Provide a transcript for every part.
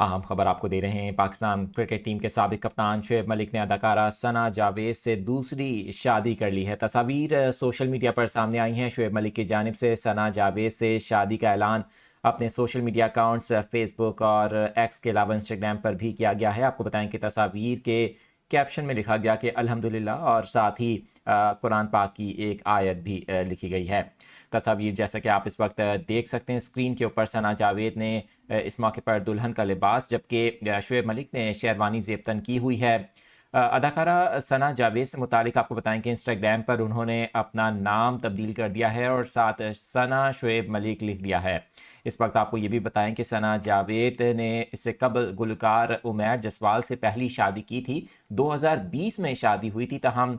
اہم خبر آپ کو دے رہے ہیں۔ پاکستان کرکٹ ٹیم کے سابق کپتان شعیب ملک نے اداکارہ ثنا جاوید سے دوسری شادی کر لی ہے۔ تصاویر سوشل میڈیا پر سامنے آئی ہیں۔ شعیب ملک کی جانب سے ثنا جاوید سے شادی کا اعلان اپنے سوشل میڈیا اکاؤنٹس فیس بک اور ایکس کے علاوہ انسٹاگرام پر بھی کیا گیا ہے۔ آپ کو بتائیں کہ تصاویر کے کیپشن میں لکھا گیا کہ الحمدللہ، اور ساتھ ہی قرآن پاک کی ایک آیت بھی لکھی گئی ہے۔ تصاویر جیسا کہ آپ اس وقت دیکھ سکتے ہیں اسکرین کے اوپر، ثنا جاوید نے اس موقع پر دلہن کا لباس، جبکہ شعیب ملک نے شیروانی زیب تن کی ہوئی ہے۔ اداکارہ ثنا جاوید سے متعلق آپ کو بتائیں کہ انسٹاگرام پر انہوں نے اپنا نام تبدیل کر دیا ہے اور ساتھ ثنا شعیب ملک لکھ دیا ہے۔ اس وقت آپ کو یہ بھی بتائیں کہ ثنا جاوید نے اس سے قبل گلوکار عمیر جسوال سے پہلی شادی کی تھی۔ 2020 میں شادی ہوئی تھی، تاہم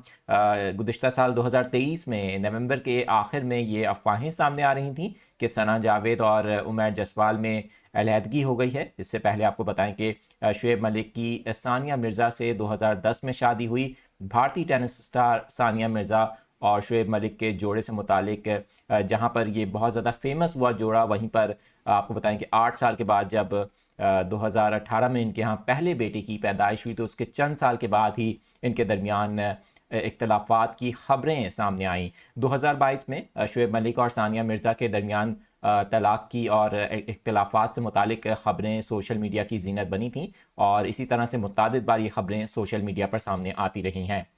گزشتہ سال 2023 میں نومبر کے آخر میں یہ افواہیں سامنے آ رہی تھیں کہ ثنا جاوید اور عمیر جسوال میں علیحدگی ہو گئی ہے۔ اس سے پہلے آپ کو بتائیں کہ شعیب ملک کی ثانیہ مرزا سے 2010 میں شادی ہوئی۔ بھارتی ٹینس سٹار ثانیہ مرزا اور شعیب ملک کے جوڑے سے متعلق جہاں پر یہ بہت زیادہ فیمس ہوا جوڑا، وہیں پر آپ کو بتائیں کہ 8 سال کے بعد جب 2018 میں ان کے ہاں پہلے بیٹے کی پیدائش ہوئی تو اس کے چند سال کے بعد ہی ان کے درمیان اختلافات کی خبریں سامنے آئیں۔ 2022 میں شعیب ملک اور ثانیہ مرزا کے درمیان طلاق کی اور اختلافات سے متعلق خبریں سوشل میڈیا کی زینت بنی تھیں، اور اسی طرح سے متعدد بار یہ خبریں سوشل میڈیا پر سامنے آتی رہی ہیں۔